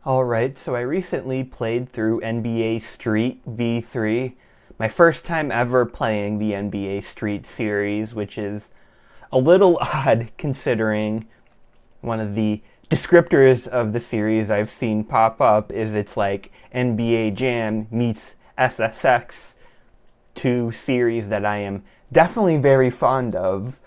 Alright, so I recently played through NBA Street V3. My first time ever playing the NBA Street series, which is a little odd considering one of the descriptors of the series I've seen pop up is it's like NBA Jam meets SSX, two series that I am definitely very fond of.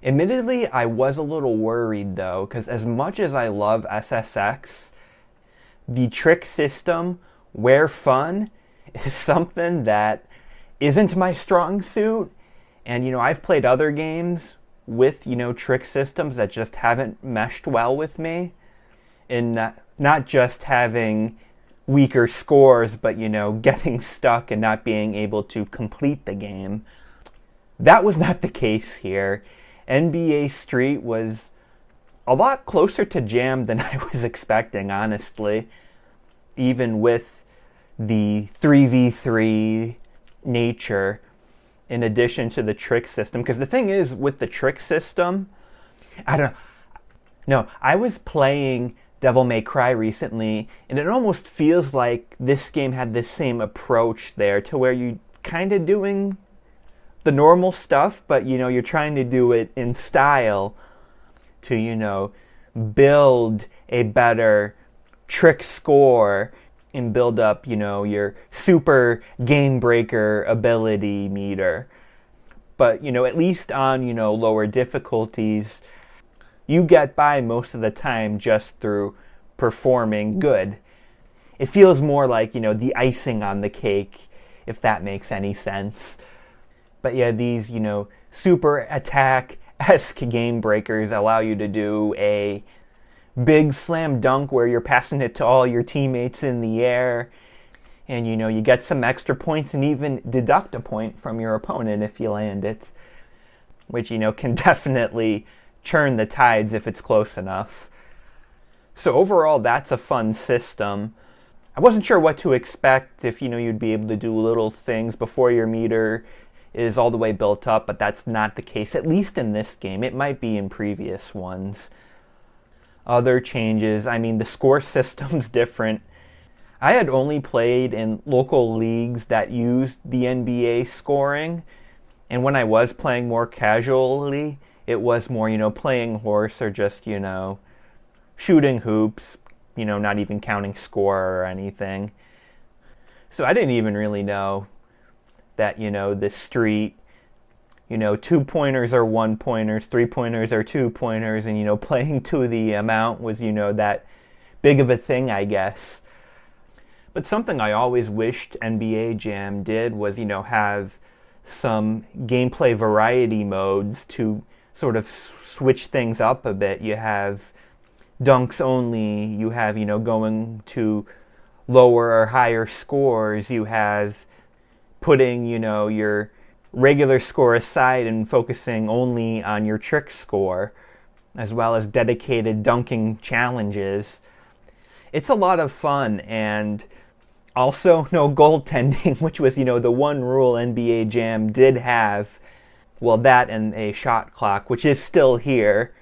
Admittedly, I was a little worried though, because as much as I love SSX, the trick system, where fun, is something that isn't my strong suit. And, I've played other games with, trick systems that just haven't meshed well with me. And not just having weaker scores, but, getting stuck and not being able to complete the game. That was not the case here. NBA Street was a lot closer to Jam than I was expecting, honestly. Even with the 3v3 nature, in addition to the trick system. Because the thing is, with the trick system, I don't know. No, I was playing Devil May Cry recently, and it almost feels like this game had this same approach there, to where you kind of doing the normal stuff, but you're trying to do it in style to, build a better trick score and build up, your super game breaker ability meter. But, at least on, lower difficulties, you get by most of the time just through performing good. It feels more like, the icing on the cake, if that makes any sense. But yeah, these, super attack-esque game breakers allow you to do a big slam dunk where you're passing it to all your teammates in the air. And, you get some extra points and even deduct a point from your opponent if you land it. Which, can definitely turn the tides if it's close enough. So overall, that's a fun system. I wasn't sure what to expect, if, you'd be able to do little things before your meter is all the way built up, but that's not the case, at least in this game. It might be in previous ones. Other changes, the score system's different. I had only played in local leagues that used the NBA scoring, and when I was playing more casually, it was more, playing horse or just, shooting hoops, not even counting score or anything. So I didn't even really know that, the street, 2-pointers are 1-pointers, 3-pointers are 2-pointers, and, playing to the amount was, that big of a thing, I guess. But something I always wished NBA Jam did was, have some gameplay variety modes to sort of switch things up a bit. You have dunks only, you have, going to lower or higher scores, you have putting, your regular score aside and focusing only on your trick score, as well as dedicated dunking challenges. It's a lot of fun, and also no goaltending, which was, the one rule NBA Jam did have. Well, that and a shot clock, which is still here,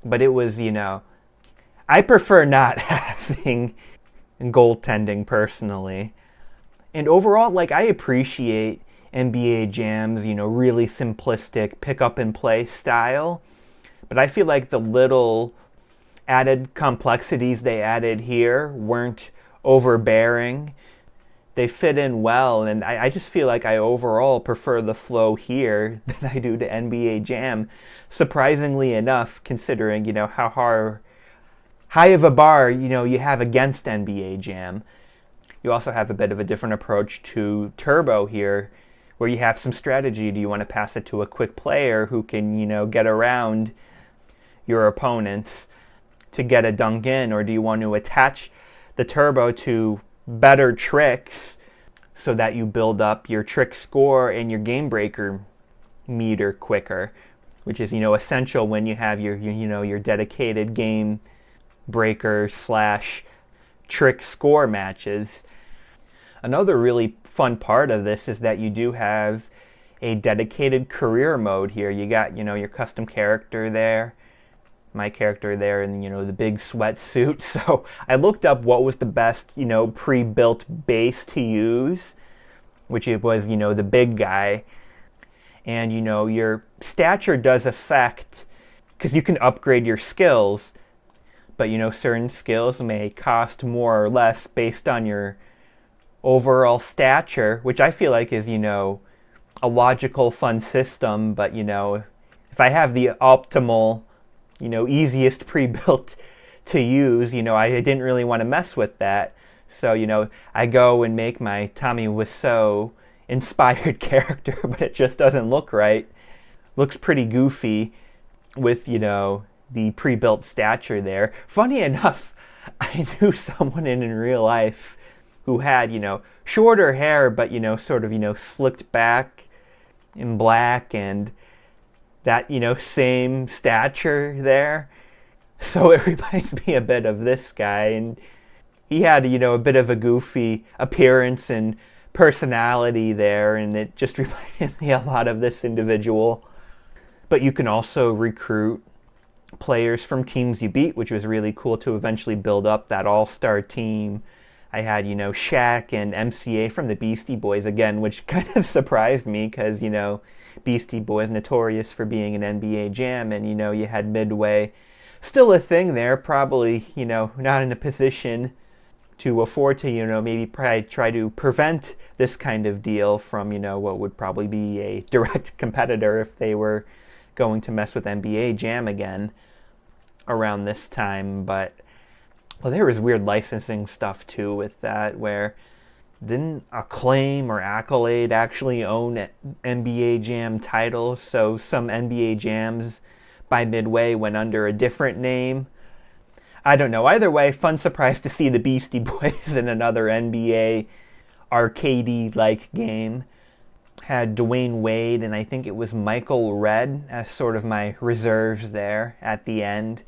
but it was, I prefer not having goaltending personally. And overall, I appreciate NBA Jam's, really simplistic pick up and play style. But I feel like the little added complexities they added here weren't overbearing. They fit in well, and I just feel like I overall prefer the flow here than I do to NBA Jam. Surprisingly enough, considering, how high of a bar, you have against NBA Jam. You also have a bit of a different approach to Turbo here, where you have some strategy. Do you want to pass it to a quick player who can, get around your opponents to get a dunk in, or do you want to attach the Turbo to better tricks so that you build up your trick score and your game breaker meter quicker, which is, essential when you have your dedicated game breaker slash trick score matches. Another really fun part of this is that you do have a dedicated career mode here. You got, your custom character there. my character there in, the big sweatsuit. So I looked up what was the best, pre-built base to use, which it was, the big guy. And, your stature does affect, because you can upgrade your skills, but, certain skills may cost more or less based on your overall stature, which I feel like is, a logical, fun system. But, if I have the optimal, easiest pre-built to use, I didn't really want to mess with that. So, I go and make my Tommy Wiseau inspired character, but it just doesn't look right. Looks pretty goofy with, the pre-built stature there. Funny enough, I knew someone in real life who had, shorter hair, but, sort of, slicked back in black and that, same stature there. So it reminds me a bit of this guy. And he had, a bit of a goofy appearance and personality there, and it just reminded me a lot of this individual. But you can also recruit players from teams you beat, which was really cool to eventually build up that all-star team. I had, Shaq and MCA from the Beastie Boys again, which kind of surprised me because, Beastie Boys notorious for being an NBA Jam, and, you had Midway. Still a thing there, probably, not in a position to afford to, maybe try to prevent this kind of deal from, what would probably be a direct competitor if they were going to mess with NBA Jam again around this time. But, well, there was weird licensing stuff too with that, where didn't Acclaim or Accolade actually own NBA Jam titles? So some NBA Jams by Midway went under a different name. I don't know. Either way, fun surprise to see the Beastie Boys in another NBA arcady-like game. Had Dwayne Wade and I think it was Michael Redd as sort of my reserves there at the end.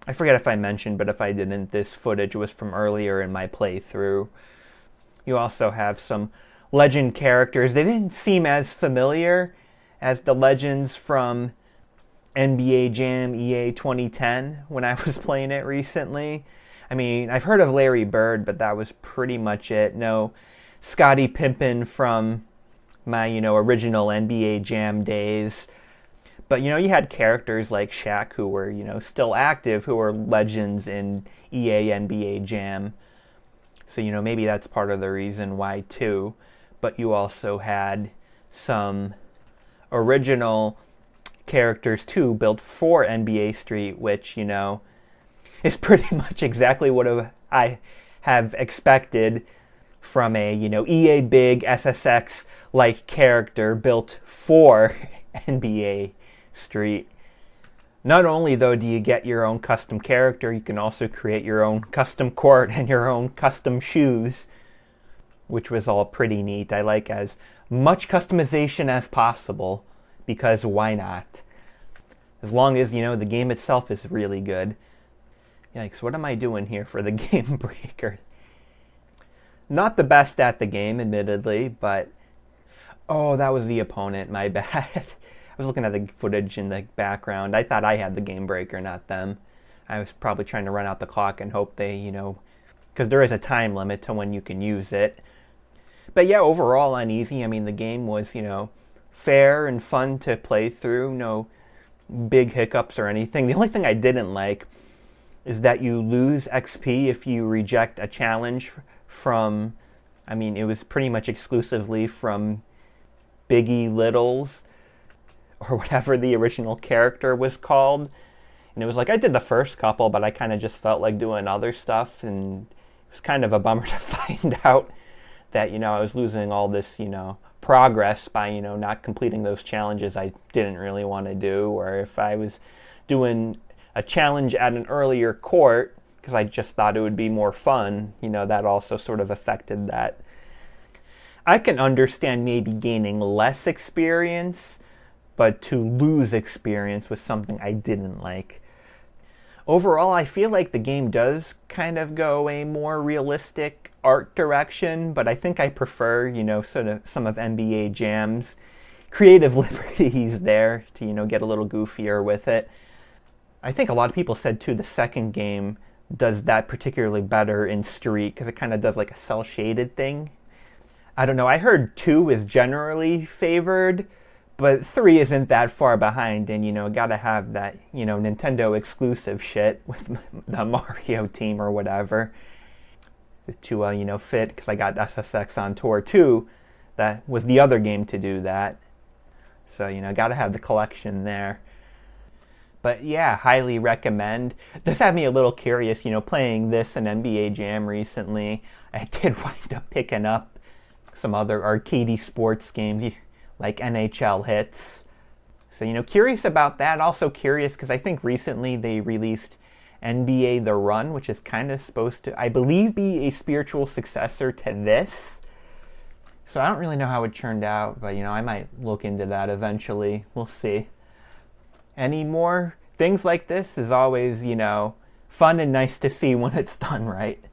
I forget if I mentioned, but if I didn't, this footage was from earlier in my playthrough. You also have some legend characters. They didn't seem as familiar as the legends from NBA Jam EA 2010 when I was playing it recently. I mean, I've heard of Larry Bird, but that was pretty much it. No Scottie Pippen from my, original NBA Jam days. But, you had characters like Shaq who were, still active, who were legends in EA NBA Jam. So, maybe that's part of the reason why, too. But you also had some original characters, too, built for NBA Street, which, is pretty much exactly what I have expected from a, EA Big SSX-like character built for NBA Street. Not only, though, do you get your own custom character, you can also create your own custom court and your own custom shoes, which was all pretty neat. I like as much customization as possible, because why not? As long as, the game itself is really good. Yikes, what am I doing here for the game breaker? Not the best at the game, admittedly, but... Oh, that was the opponent, my bad. I was looking at the footage in the background. I thought I had the game breaker, not them. I was probably trying to run out the clock and hope they, because there is a time limit to when you can use it. But yeah, overall on easy, I mean, the game was, fair and fun to play through. No big hiccups or anything. The only thing I didn't like is that you lose XP if you reject a challenge from, I mean, it was pretty much exclusively from Biggie Littles, or whatever the original character was called. And it was like, I did the first couple, but I kind of just felt like doing other stuff, and it was kind of a bummer to find out that, I was losing all this, progress by, not completing those challenges I didn't really want to do, or if I was doing a challenge at an earlier court, because I just thought it would be more fun, that also sort of affected that. I can understand maybe gaining less experience, but to lose experience was something I didn't like. Overall, I feel like the game does kind of go a more realistic art direction, but I think I prefer, sort of some of NBA Jam's creative liberties there to, get a little goofier with it. I think a lot of people said too the second game does that particularly better in Street because it kind of does like a cell shaded thing. I don't know. I heard 2 is generally favored, but 3 isn't that far behind, and gotta have that Nintendo exclusive shit with the Mario team or whatever to fit, because I got SSX on tour too. That was the other game to do that, so gotta have the collection there. But yeah, highly recommend. This had me a little curious, playing this in NBA Jam recently. I did wind up picking up some other arcady sports games like NHL Hits. So, curious about that. Also curious because I think recently they released NBA The Run, which is kind of supposed to, I believe, be a spiritual successor to this. So I don't really know how it turned out, but, I might look into that eventually. We'll see. Any more things like this is always, fun and nice to see when it's done right.